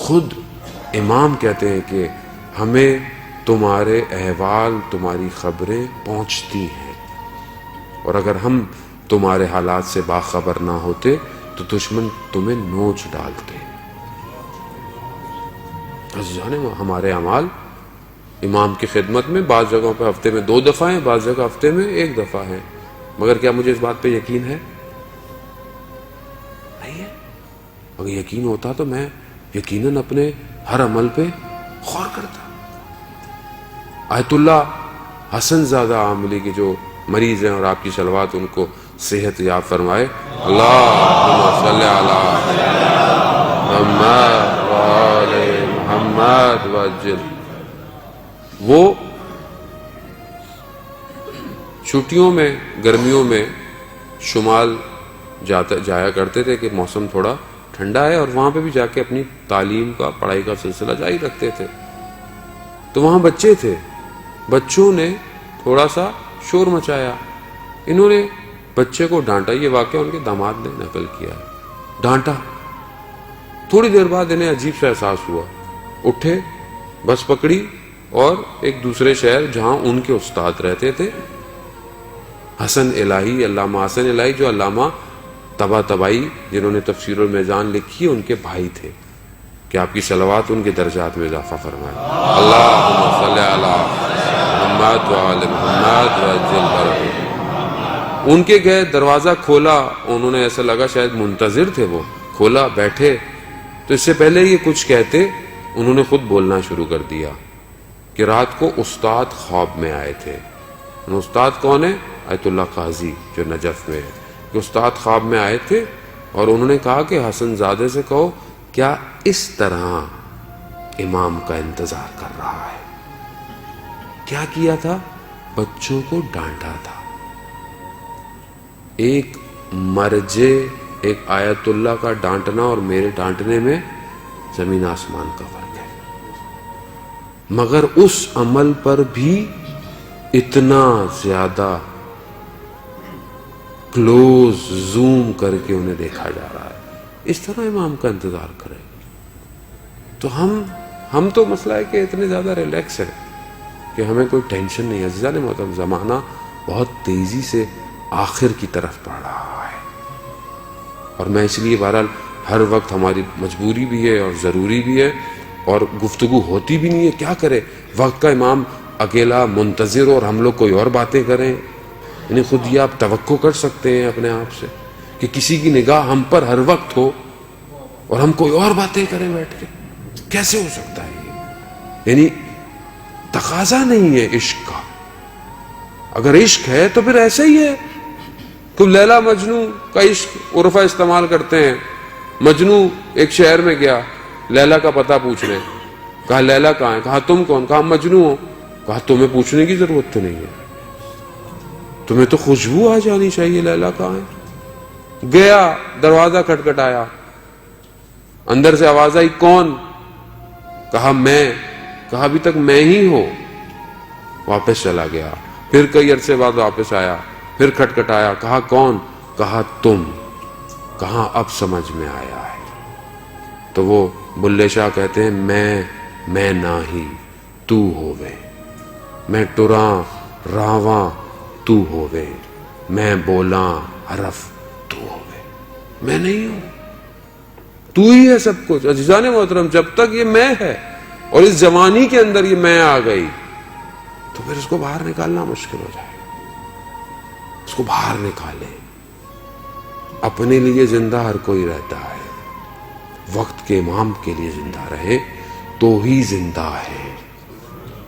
خود امام کہتے ہیں کہ ہمیں تمہارے احوال، تمہاری خبریں پہنچتی ہیں، اور اگر ہم تمہارے حالات سے باخبر نہ ہوتے تو دشمن تمہیں نوچ ڈالتے۔ عزیزان، ہمارے اعمال امام کی خدمت میں بعض جگہوں پہ ہفتے میں 2 دفعہ ہیں، بعض جگہ ہفتے میں 1 دفعہ ہیں، مگر کیا مجھے اس بات پہ یقین ہے؟ نہیں ہے۔ اگر یقین ہوتا تو میں یقیناً اپنے ہر عمل پہ غور کرتا۔ آیت اللہ حسن زادہ عاملی کے جو مریض ہیں، اور آپ کی صلوات ان کو صحت یاب فرمائے، اللہم صلی علی محمد وآل محمد وعجل۔ وہ چھٹیوں میں، گرمیوں میں شمال جایا کرتے تھے کہ موسم تھوڑا ٹھنڈا ہے، اور وہاں پہ بھی جا کے اپنی تعلیم کا، پڑھائی کا سلسلہ جاری رکھتے تھے۔ تو وہاں بچے تھے، بچوں نے تھوڑا سا شور مچایا، انہوں نے بچے کو ڈانٹا۔ یہ واقعہ ان کے داماد نے نقل کیا ہے۔ ڈانٹا، تھوڑی دیر بعد انہیں عجیب سا احساس ہوا، اٹھے، بس پکڑی اور ایک دوسرے شہر جہاں ان کے استاد رہتے تھے، حسن الہی، علامہ حسن الہی، جو علامہ طباطبائی جنہوں نے تفسیر المیزان لکھی ہے، ان کے بھائی تھے، کہ آپ کی صلوات ان کے درجات میں اضافہ فرمائے۔ اللہم صلی علی محمد وآل محمد وعجل فرجہ۔ ان کے گئے، دروازہ کھولا، انہوں نے ایسا لگا شاید منتظر تھے، وہ کھولا، بیٹھے، تو اس سے پہلے یہ کچھ کہتے انہوں نے خود بولنا شروع کر دیا کہ رات کو استاد خواب میں آئے تھے۔ استاد کون ہے؟ آیت اللہ قاضی جو نجف میں ہے، کہ استاد خواب میں آئے تھے اور انہوں نے کہا کہ حسن زادے سے کہو کیا اس طرح امام کا انتظار کر رہا ہے۔ کیا کیا تھا؟ بچوں کو ڈانٹا تھا۔ ایک مرجے، ایک آیت اللہ کا ڈانٹنا اور میرے ڈانٹنے میں زمین آسمان کا فرق ہے، مگر اس عمل پر بھی اتنا زیادہ کلوز زوم کر کے انہیں دیکھا جا رہا ہے۔ اس طرح امام کا انتظار کرے تو ہم تو مسئلہ ہے کہ اتنے زیادہ ریلیکس ہیں کہ ہمیں کوئی ٹینشن نہیں ہے۔ عزیزان محترم، زمانہ بہت تیزی سے آخر کی طرف بڑھ رہا ہے، اور میں اس لیے بہرحال ہر وقت ہماری مجبوری بھی ہے اور ضروری بھی ہے، اور گفتگو ہوتی بھی نہیں ہے، کیا کرے؟ وقت کا امام اکیلا منتظر اور ہم لوگ کوئی اور باتیں کریں، یعنی خود یہ آپ توقع کر سکتے ہیں اپنے آپ سے کہ کسی کی نگاہ ہم پر ہر وقت ہو اور ہم کوئی اور باتیں کریں بیٹھ کے؟ کیسے ہو سکتا ہے یہ؟ یعنی تقاضا نہیں ہے عشق کا۔ اگر عشق ہے تو پھر ایسا ہی ہے کہ لیلا مجنو کا عشق عرفہ استعمال کرتے ہیں۔ مجنو ایک شہر میں گیا لیلا کا پتہ پوچھنے، کہا لیلا کہاں ہے؟ کہا تم کون؟ کہا مجنو ہو۔ کہا تمہیں پوچھنے کی ضرورت تو نہیں ہے، تمہیں تو خوشبو آ جانی چاہیے لیلا کہاں ہے۔ گیا، دروازہ کھٹکھٹایا، اندر سے آواز آئی کون؟ کہا میں۔ کہا ابھی تک میں ہی ہوں۔ واپس چلا گیا، پھر کئی عرصے بعد واپس آیا، پھر کھٹکھٹایا، کہا کون؟ کہا تم۔ کہا اب سمجھ میں آیا ہے۔ تو وہ بلے شاہ کہتے ہیں میں ناہی تو ہووے، میں ٹراں راواں تو ہووے، میں بولاں حرف تو ہووے۔ میں نہیں ہوں، تو ہی ہے سب کچھ۔ عزیزان محترم، جب تک یہ میں ہے اور اس جوانی کے اندر یہ میں آ گئی تو پھر اس کو باہر نکالنا مشکل ہو جائے گا۔ اس کو باہر نکالے۔ اپنے لیے زندہ ہر کوئی رہتا ہے، وقت کے امام کے لیے زندہ رہے تو ہی زندہ ہے۔